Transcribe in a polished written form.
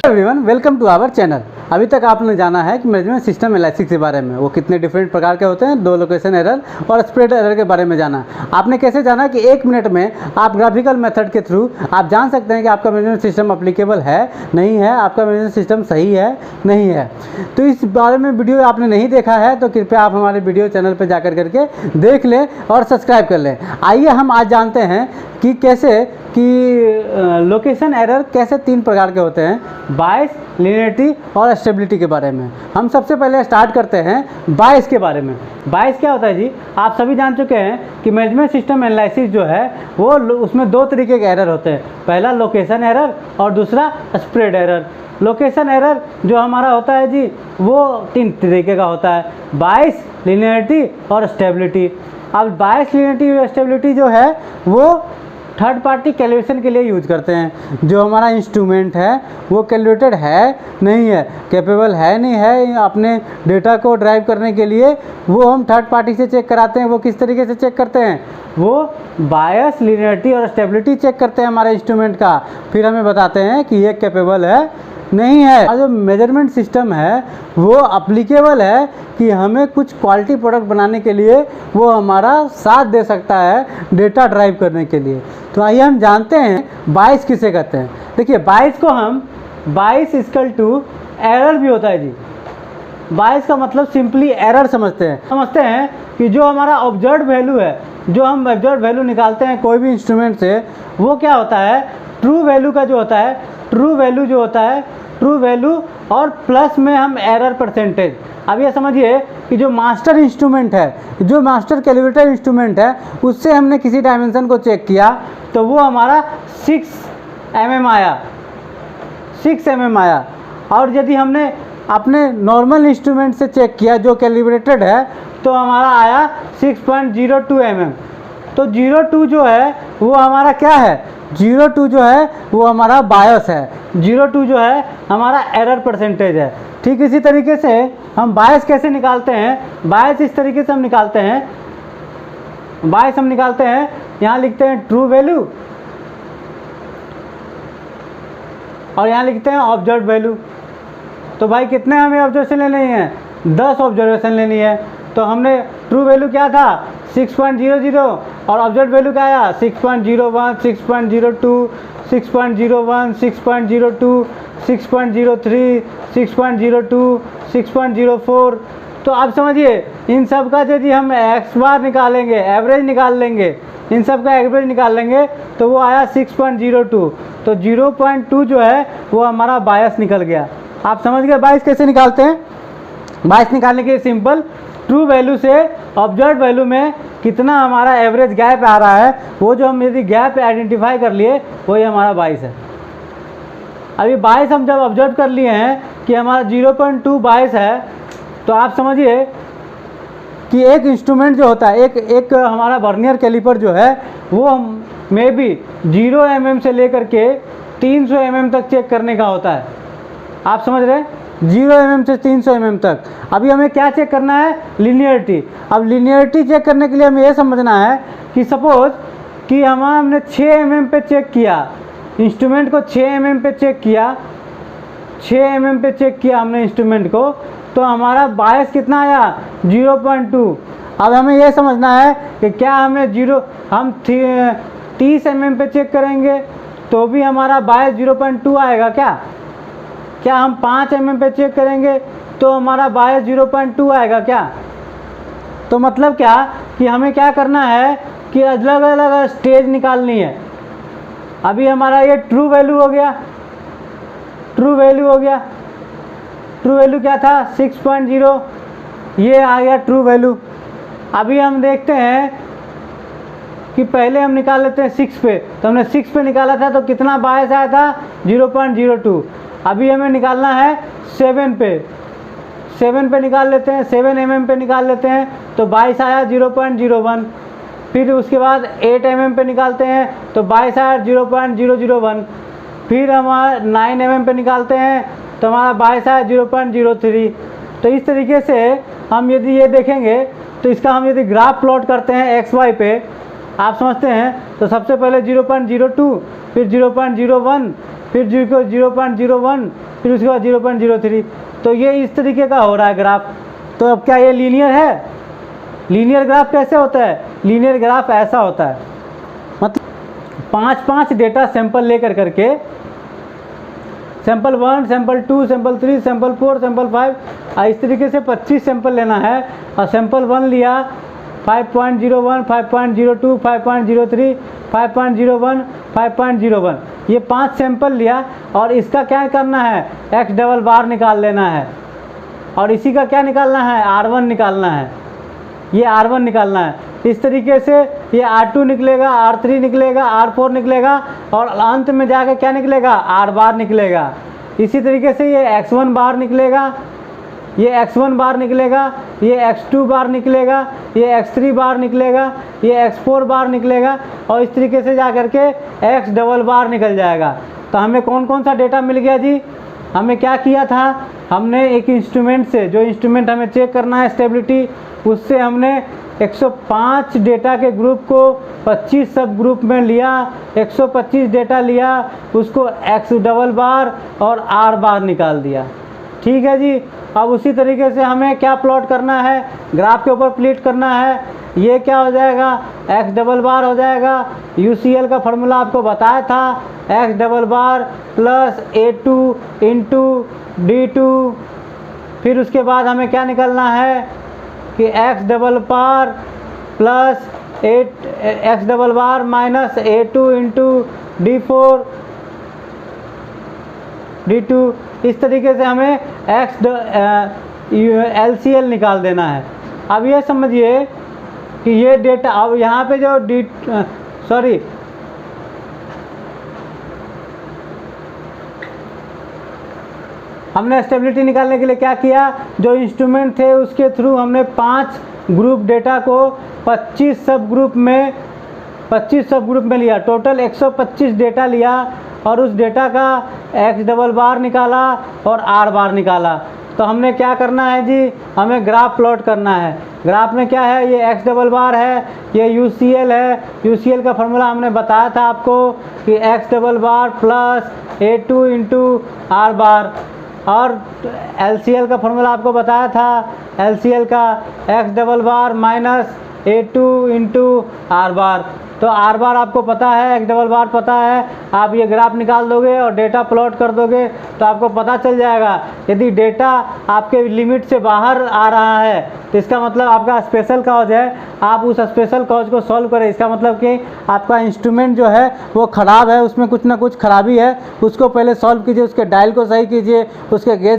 Everyone, welcome to our channel. अभी तक आपने जाना है कि मैनेजमेंट सिस्टम एनालिसिस के बारे में, वो कितने डिफरेंट प्रकार के होते हैं, दो लोकेशन एरर और स्प्रेड एरर के बारे में जाना। आपने कैसे जाना कि 1 मिनट में आप ग्राफिकल मेथड के थ्रू आप जान सकते हैं कि आपका मैनेजमेंट सिस्टम अप्लीकेबल है नहीं है, आपका मैनेजमेंट सिस्टम सही है नहीं है। तो इस बारे में वीडियो आपने नहीं देखा है तो कृपया आप हमारे वीडियो चैनल पर जाकर करके देख लें और सब्सक्राइब कर लें। आइए हम आज जानते हैं कि कैसे लोकेशन एरर कैसे 3 प्रकार के होते हैं, बायस, लीनियरिटी और स्टेबिलिटी के बारे में। हम सबसे पहले स्टार्ट करते हैं बायस के बारे में। बायस क्या होता है जी? आप सभी जान चुके हैं कि मैनेजमेंट सिस्टम एनालिसिस जो है वो उसमें 2 तरीके के एरर होते हैं, पहला लोकेशन एरर और दूसरा स्प्रेड एरर। लोकेशन एरर जो हमारा होता है जी वो 3 तरीके का होता है, बायस, लीनियरिटी और स्टेबिलिटी। अब बायस, लीनियरिटी और स्टेबिलिटी जो है वो थर्ड पार्टी कैलकुलेशन के लिए यूज करते हैं। जो हमारा इंस्ट्रूमेंट है वो कैलकुलेटेड है नहीं है, कैपेबल है नहीं है अपने डेटा को ड्राइव करने के लिए, वो हम थर्ड पार्टी से चेक कराते हैं। वो किस तरीके से चेक करते हैं? वो बायस, लीनियरिटी और स्टेबिलिटी चेक करते हैं हमारे इंस्ट्रूमेंट का, फिर हमें बताते हैं कि ये कैपेबल है नहीं है। और जो मेजरमेंट सिस्टम है वो अप्लीकेबल है कि हमें कुछ क्वालिटी प्रोडक्ट बनाने के लिए वो हमारा साथ दे सकता है डेटा ड्राइव करने के लिए। तो आइए हम जानते हैं बायस किसे कहते हैं। देखिए, बायस को हम बायस इक्वल टू एरर भी होता है जी। बायस का मतलब सिंपली एरर समझते हैं कि जो हमारा ऑब्जर्व वैल्यू है, जो हम ऑब्जर्व वैल्यू निकालते हैं कोई भी इंस्ट्रूमेंट से, वो क्या होता है, ट्रू वैल्यू का जो होता है, ट्रू वैल्यू जो होता है, ट्रू वैल्यू और प्लस में हम एरर परसेंटेज। अब ये समझिए कि जो मास्टर इंस्ट्रूमेंट है, जो मास्टर कैलकुलेटर इंस्ट्रूमेंट है, उससे हमने किसी डायमेंशन को चेक किया तो वो हमारा 6 mm आया, 6 mm आया। और यदि हमने अपने नॉर्मल इंस्ट्रूमेंट से चेक किया जो कैलिब्रेटेड है तो हमारा आया 6.02 mm। तो 02 जो है वो हमारा क्या है? 02 जो है वो हमारा बायस है, 02 जो है हमारा एरर परसेंटेज है। ठीक इसी तरीके से हम बायस कैसे निकालते हैं? बायस इस तरीके से हम निकालते हैं, बायस हम निकालते हैं, यहाँ लिखते हैं ट्रू वैल्यू और यहाँ लिखते हैं ऑब्जर्व वैल्यू। तो भाई कितने हमें ऑब्जर्वेशन लेनी है? 10 ऑब्जर्वेशन लेनी है। तो हमने ट्रू वैल्यू क्या था? 6.00 और ऑब्जर्व वैल्यू क्या आया? 6.01, 6.02, 6.01, 6.02, 6.03, 6.02, 6.04। तो आप समझिए इन सब का यदि हम एक्स बार निकालेंगे, एवरेज निकाल लेंगे, इन सब का एवरेज निकाल लेंगे तो वो आया 6.02। तो 0.2 जो है वो हमारा बायस निकल गया। आप समझ गए बायस कैसे निकालते हैं? बायस निकालने के लिए सिंपल, ट्रू वैल्यू से ऑब्जर्व वैल्यू में कितना हमारा एवरेज गैप आ रहा है, वो जो हम यदि गैप आइडेंटिफाई कर लिए वही हमारा बायस है। अभी बायस हम जब ऑब्जर्व कर लिए हैं कि हमारा 0.2 बायस है, तो आप समझिए कि एक इंस्ट्रूमेंट जो होता है, एक हमारा वर्नियर कैलिपर जो है वो मे बी 0 mm से लेकर के 300 mm तक चेक करने का होता है। आप समझ रहे हैं? 0 mm से 300 mm तक। अभी हमें क्या चेक करना है? लीनियरिटी। अब लीनियरिटी चेक करने के लिए हमें ये समझना है कि सपोज कि हमने 6 mm पे चेक किया, इंस्ट्रूमेंट को 6 mm पे चेक किया, 6 mm पे चेक किया हमने इंस्ट्रूमेंट को, तो हमारा बायस कितना आया? 0.2। अब हमें यह समझना है कि क्या हम 30 mm पे चेक करेंगे तो भी हमारा बायस 0.2 आएगा क्या हम 5 mm पे चेक करेंगे तो हमारा बायस 0.2 आएगा क्या? तो मतलब क्या कि हमें क्या करना है कि अलग अलग स्टेज निकालनी है। अभी हमारा ये ट्रू वैल्यू हो गया, ट्रू वैल्यू हो गया, ट्रू वैल्यू क्या था? 6.0, ये आ गया ट्रू वैल्यू। अभी हम देखते हैं कि पहले हम निकाल लेते हैं 6 पे, तो हमने 6 पे निकाला था तो कितना बायस आया था? 0.02। अभी हमें निकालना है 7 पे, 7 पे निकाल लेते हैं, 7 mm पे निकाल लेते हैं तो बायस आया 0.01। फिर उसके बाद 8 mm पे निकालते हैं तो बायस आया 0.001। फिर हमारा 9 mm पे निकालते हैं तो हमारा बायस आया 0.03। तो इस तरीके से हम यदि ये देखेंगे तो इसका हम यदि ग्राफ प्लॉट करते हैं XY पे, आप समझते हैं, तो सबसे पहले 0.02, फिर 0.01, फिर 0.01, फिर उसके बाद 0.03। तो ये इस तरीके का हो रहा है ग्राफ। तो अब क्या ये लीनियर है? लीनियर ग्राफ कैसे होता है? लीनियर ग्राफ ऐसा होता है, मतलब 5 डेटा सैंपल लेकर करके, sample 1, sample 2, sample 3, sample 4, sample 5, इस तरीके से 25 सैंपल लेना है। और सैंपल 1 लिया 5.01, 5.02, 5.03, 5.01, 5.01, ये 5 सैंपल लिया। और इसका क्या करना है? एक्स डबल बार निकाल लेना है। और इसी का क्या निकालना है? R1 निकालना है। ये R1 निकालना है। इस तरीके से ये R2 निकलेगा, R3 निकलेगा, R4 निकलेगा, और अंत में जाकर क्या निकलेगा? R बार निकलेगा। इसी तरीके से ये X1 बार निकलेगा, ये X1 बार निकलेगा, ये X2 बार निकलेगा, ये X3 बार निकलेगा, ये X4 बार निकलेगा, और इस तरीके से जा कर के X डबल बार निकल जाएगा। तो हमें कौन कौन सा डेटा मिल गया जी? हमें क्या किया था? हमने एक इंस्ट्रूमेंट से, जो इंस्ट्रूमेंट हमें चेक करना है स्टेबिलिटी, उससे हमने 105 डेटा के ग्रुप को 25 सब ग्रुप में लिया, 125 डेटा लिया, उसको X डबल बार और R बार निकाल दिया। ठीक है जी। अब उसी तरीके से हमें क्या प्लॉट करना है? ग्राफ के ऊपर प्लॉट करना है। ये क्या हो जाएगा? X डबल बार हो जाएगा। UCL का फॉर्मूला आपको बताया था, X double bar plus A2 into D2। फिर उसके बाद हमें क्या निकालना है कि X double bar plus X double bar minus A2 into D4 D2। इस तरीके से हमें LCL निकाल देना है। अब ये समझिए कि ये डेटा, अब यहाँ पे जो हमने स्टेबिलिटी निकालने के लिए क्या किया? जो इंस्ट्रूमेंट थे उसके थ्रू हमने 5 ग्रुप डेटा को 25 सब ग्रुप में लिया। टोटल 125 डेटा लिया, और उस डेटा का X डबल बार निकाला और R बार निकाला। तो हमने क्या करना है जी? हमें ग्राफ प्लॉट करना है। ग्राफ में क्या है? ये X डबल बार है, ये UCL है। UCL का फॉर्मूला हमने बताया था आपको कि X double bar plus A2 into R बार, और LCL का फॉर्मूला आपको बताया था, LCL का X double bar minus A2 into R बार। तो R बार आपको पता है, X डबल बार पता है। आप ये ग्राफ निकाल दोगे और डेटा प्लॉट कर दोगे तो आपको पता चल जाएगा। यदि डेटा आपके लिमिट से बाहर आ रहा है तो इसका मतलब आपका स्पेशल कॉज है, आप उस स्पेशल कॉज को सॉल्व करें। इसका मतलब कि आपका इंस्ट्रूमेंट जो है वो ख़राब है, उसमें कुछ ना कुछ खराबी है, उसको पहले सॉल्व कीजिए, उसके डायल को सही कीजिए, उसके गेज